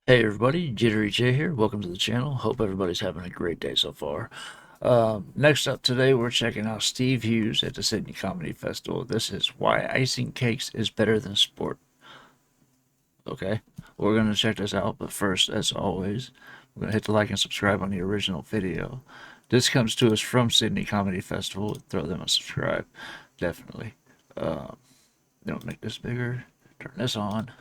Hey everybody, JitteryJay here. Welcome to the channel. Hope everybody's having a great day so far. Next up today, we're checking out Steve Hughes at the Sydney Comedy Festival. This is Why Icing Cakes is Better Than Sport. Okay, we're going to check this out, but first, as always, we're going to hit the like and subscribe on the original video. This comes to us from Sydney Comedy Festival. Throw them a subscribe, definitely. Make this bigger, turn this on.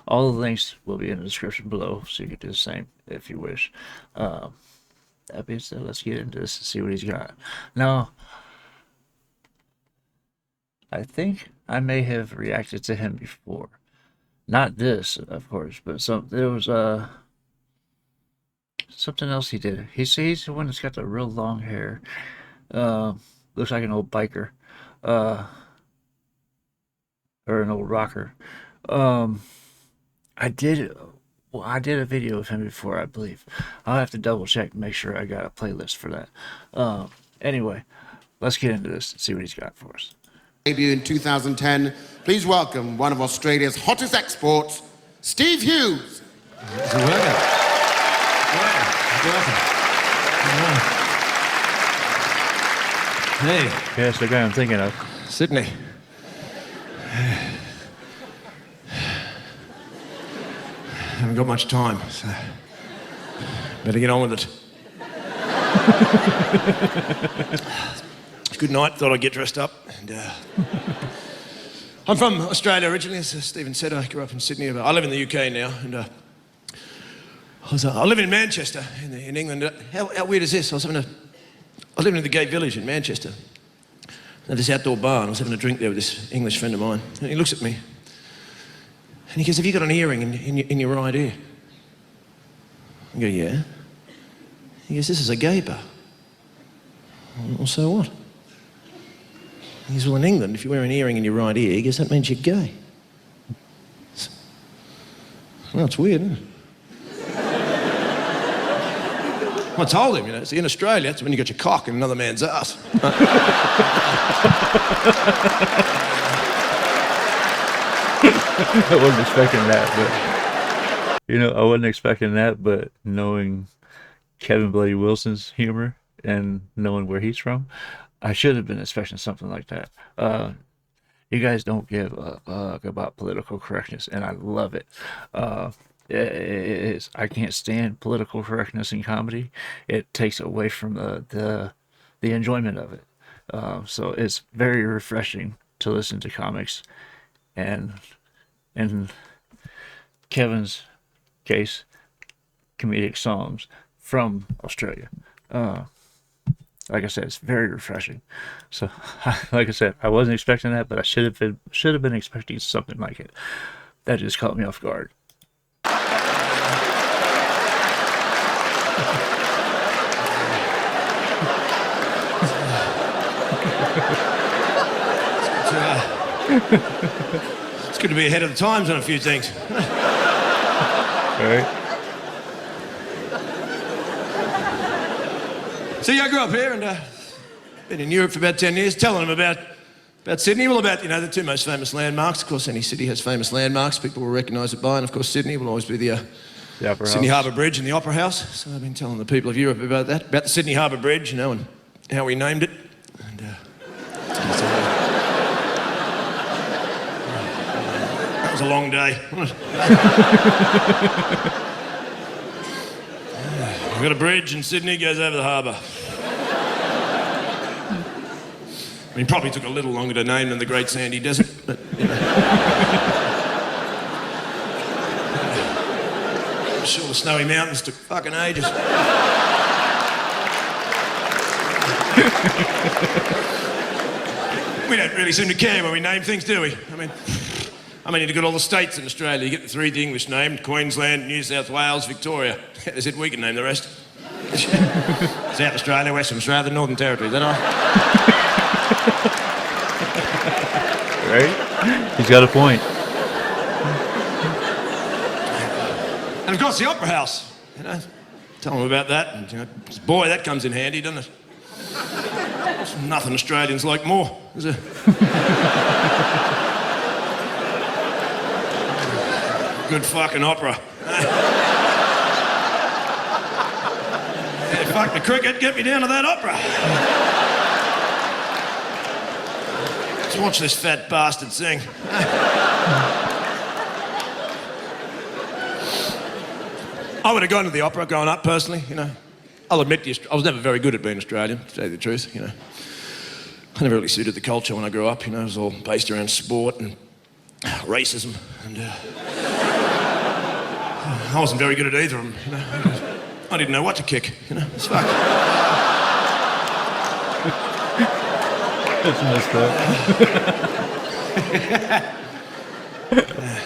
All the links will be in the description below, so you can do the same if you wish. That being said, let's get into this and see what he's got. Now, I think I may have reacted to him before. Not this, of course, but there was something else he did. He's the one that's got the real long hair. Looks like an old biker, or an old rocker. I did a video of him before, I believe. I'll have to double check and make sure I got a playlist for that. Anyway, let's get into this and see what he's got for us. Debut in 2010. Please welcome one of Australia's hottest exports, Steve Hughes. Welcome. Hey. Yes, the guy I'm thinking of. Sydney. Haven't got much time, so better get on with it. It's a good night. Thought I'd get dressed up. And I'm from Australia originally, as Stephen said. I grew up in Sydney, but I live in the UK now. And I live in Manchester, in England. How weird is this? I was living in the gay village in Manchester. At this outdoor bar, and I was having a drink there with this English friend of mine. And he looks at me. And he goes, "Have you got an earring in your right ear?" I go, "Yeah." He goes, "This is a gay bar." Well, so what? He goes, "Well, in England, if you wear an earring in your right ear," he goes, "that means you're gay." Well, it's weird, isn't it? I told him, see, in Australia, it's when you got your cock in another man's ass. I wasn't expecting that, but I wasn't expecting that, but knowing Kevin Bloody Wilson's humor and knowing where he's from, I should have been expecting something like that. You guys don't give a fuck about political correctness, and I love it. I can't stand political correctness in comedy. It takes away from the enjoyment of it. So it's very refreshing to listen to comics, and in Kevin's case, comedic songs from Australia. Like I said, it's very refreshing. So, like I said, I wasn't expecting that, but I should have been expecting something like it. That just caught me off guard. It's good to be ahead of the times on a few things. All right. See, I grew up here and been in Europe for about 10 years, telling them about Sydney, well, about, the two most famous landmarks. Of course, any city has famous landmarks people will recognise it by, and of course, Sydney will always be the Sydney Harbour Bridge and the Opera House. So I've been telling the people of Europe about that, about the Sydney Harbour Bridge, and how we named it. And, that was a long day. We've got a bridge in Sydney, goes over the harbour. I mean, probably took a little longer to name than the Great Sandy Desert, but, I'm sure the Snowy Mountains took fucking ages. We don't really seem to care when we name things, do we? I mean, you look at all the states in Australia. You get the three the English named: Queensland, New South Wales, Victoria. That's it, we can name the rest. South Australia, Western Australia, the Northern Territory, then Right? He's got a point. And of course, the Opera House. Tell them about that. And, boy, that comes in handy, doesn't it? There's nothing Australians like more, is there? Good fucking opera. Yeah, fuck the cricket, get me down to that opera. Let's watch this fat bastard sing. I would have gone to the opera growing up, personally, you know. I'll admit to you, I was never very good at being Australian, to tell you the truth, you know. I never really suited the culture when I grew up, you know. It was all based around sport and racism, and I wasn't very good at either of them, you know. I didn't know what to kick, you know. It's fuck. That's messed up.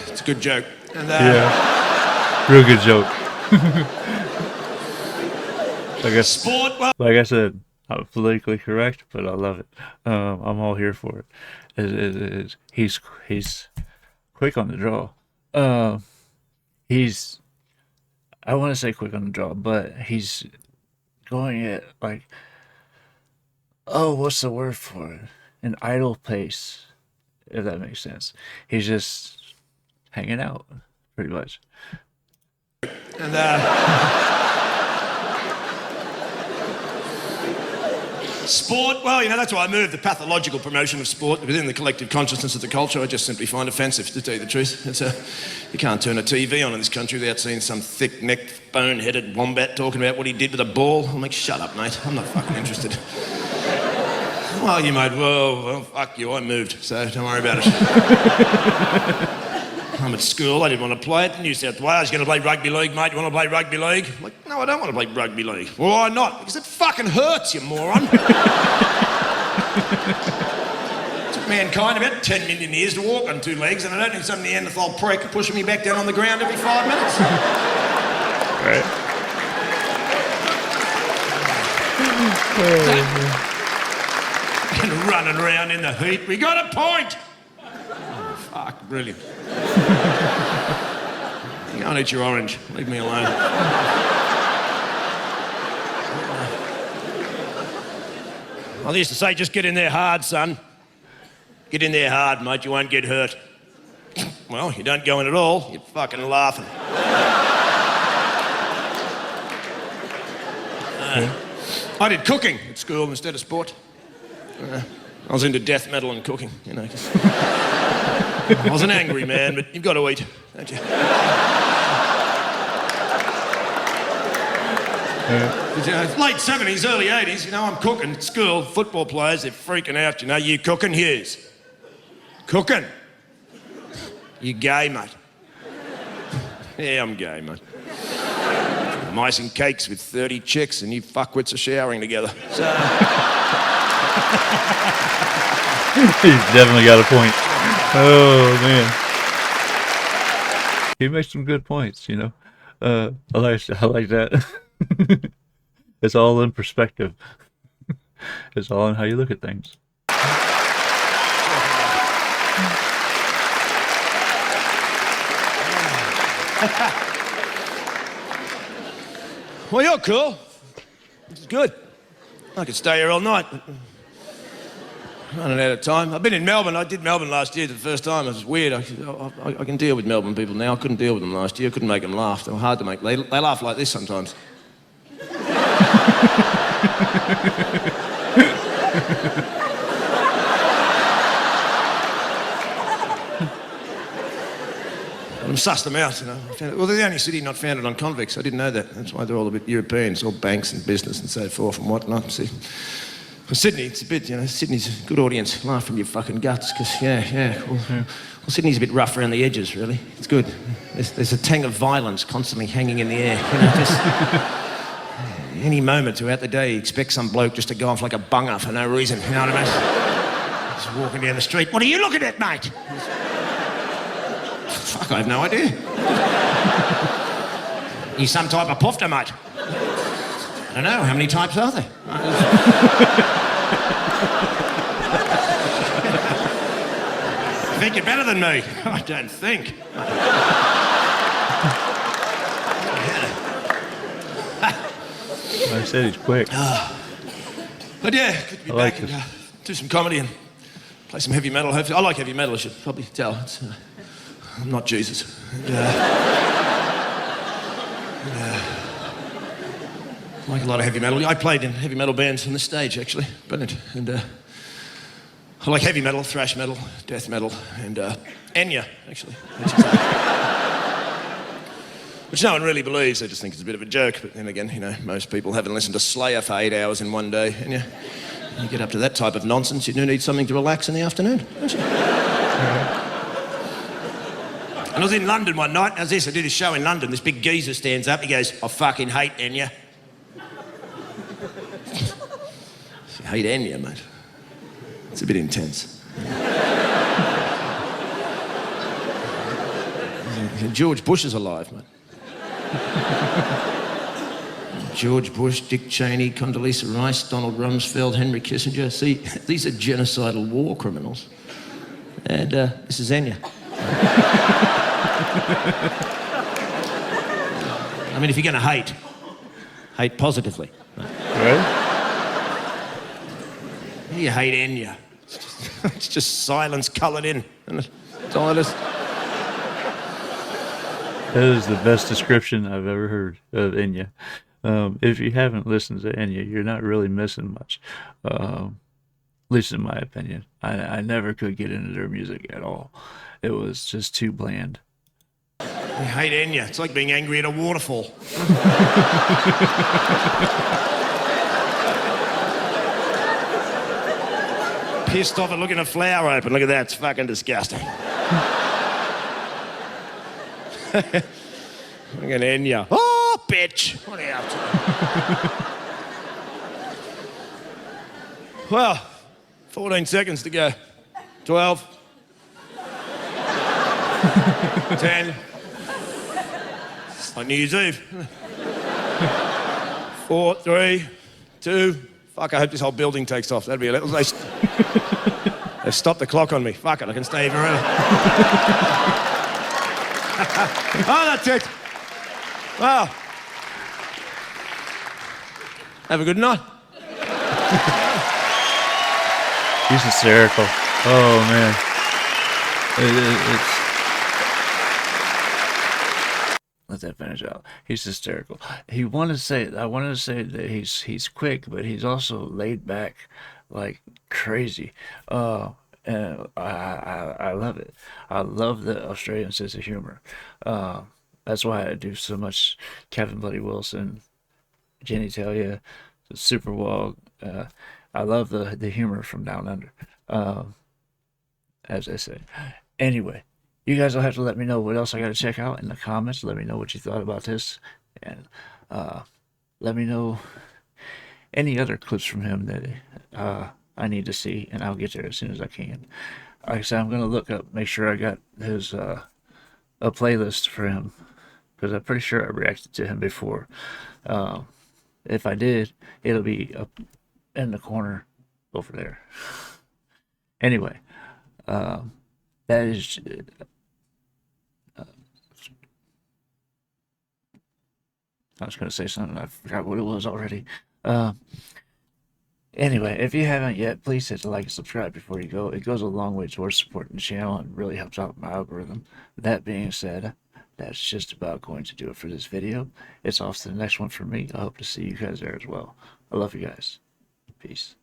It's a good joke. And, Yeah, real good joke. Sport, well... Like I said, I'm politically correct, but I love it. I'm all here for it. He's quick on the draw. He's, I want to say quick on the draw, but he's going at like, oh, what's the word for it? An idle pace, if that makes sense. He's just hanging out, pretty much. And, sport, well, you know, that's why I moved. The pathological promotion of sport within the collective consciousness of the culture, I just simply find offensive, to tell you the truth. It's you can't turn a TV on in this country without seeing some thick-necked, bone-headed wombat talking about what he did with a ball. I'm like, shut up, mate. I'm not fucking interested. Well, you might, well, fuck you, I moved, so don't worry about it. I'm at school, I didn't want to play it. New South Wales, you're going to play rugby league, mate? You want to play rugby league? I'm like, no, I don't want to play rugby league. Well, why not? Because it fucking hurts, you moron. Took mankind about 10 million years to walk on two legs, and I don't need some Neanderthal prick pushing me back down on the ground every 5 minutes. Right. And running around in the heat. We got a point! Fuck, brilliant. Go and eat your orange. Leave me alone. I used to say, just get in there hard, son. Get in there hard, mate. You won't get hurt. Well, you don't go in at all. You're fucking laughing. I did cooking at school instead of sport. I was into death metal and cooking, you know. I was an angry man, but you've got to eat, don't you? Late 70s, early 80s, you know, I'm cooking at school. Football players, they're freaking out, you know. You cooking, Hughes? Cooking? You gay, mate? Yeah, I'm gay, mate. I'm icing cakes with 30 chicks and you fuckwits are showering together. So... He's definitely got a point. Oh, man. He makes some good points, you know. I like that. It's all in perspective. It's all in how you look at things. Well, you're cool. This is good. I could stay here all night. Running out of time. I've been in Melbourne. I did Melbourne last year for the first time. It was weird. I can deal with Melbourne people now. I couldn't deal with them last year. I couldn't make them laugh. They were hard to make. They laugh like this sometimes. I sussed them out, you know. Well, they're the only city not founded on convicts. I didn't know that. That's why they're all a bit European. It's all banks and business and so forth and whatnot. See, for Sydney, it's a bit, you know, Sydney's a good audience. Laugh from your fucking guts, because, yeah. Well, Sydney's a bit rough around the edges, really. It's good. There's a tang of violence constantly hanging in the air. You know, just... any moment throughout the day, you expect some bloke just to go off like a bunger for no reason, you know what I mean? Just walking down the street. What are you looking at, mate? Fuck, I have no idea. You some type of pofter, mate? I don't know. How many types are there? You think you're better than me? I don't think. I said he's quick. But yeah, good to be back and do some comedy and play some heavy metal. Hopefully, I like heavy metal. I should probably tell. I'm not Jesus. I like a lot of heavy metal. I played in heavy metal bands on the stage, actually. Brilliant. And I like heavy metal, thrash metal, death metal, and Enya, actually. Which no one really believes. They just think it's a bit of a joke. But then again, you know, most people haven't listened to Slayer for 8 hours in one day. And you get up to that type of nonsense, you do need something to relax in the afternoon, don't you? And I was in London one night. How's this? I did a show in London. This big geezer stands up. He goes, "I fucking hate Enya." You hate Enya, mate. It's a bit intense. George Bush is alive, mate. George Bush, Dick Cheney, Condoleezza Rice, Donald Rumsfeld, Henry Kissinger. See, these are genocidal war criminals. And this is Enya. I mean, if you're going to hate positively. Right? You hate Enya. It's just silence coloured in. That's all it is. That is the best description I've ever heard of Enya. If you haven't listened to Enya, you're not really missing much. At least in my opinion. I never could get into their music at all. It was just too bland. I hate Enya. It's like being angry at a waterfall. Pissed off at looking at a flower open. Look at that. It's fucking disgusting. Look at Enya. Oh, bitch. What are you up to? Well, 14 seconds to go. 12. 10. On New Year's Eve. 4, 3, 2. Fuck, I hope this whole building takes off. That'd be a little... They stopped the clock on me. Fuck it, I can stay forever. Oh, that's it. Well. Have a good night. He's hysterical. Oh, man. It's... Let that finish out. He's hysterical. I wanted to say that he's quick, but he's also laid back like crazy. And I love it. I love the Australian sense of humor. That's why I do so much Kevin Bloody Wilson, Jenny Talia, Superwog. I love the humor from Down Under, as I say. Anyway, you guys will have to let me know what else I got to check out in the comments. Let me know what you thought about this, and let me know any other clips from him that I need to see, and I'll get there as soon as I can. Like I said, I'm gonna look up, make sure I got his a playlist for him, because I'm pretty sure I reacted to him before. If I did, it'll be up in the corner over there. Anyway, that is. I was going to say something, I forgot what it was already. Anyway, if you haven't yet, please hit the like and subscribe before you go. It goes a long way towards supporting the channel and really helps out my algorithm. That being said, that's just about going to do it for this video. It's off to the next one for me. I hope to see you guys there as well. I love you guys. Peace.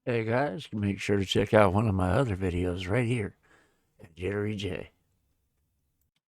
Hey guys, make sure to check out one of my other videos right here at JitteryJay.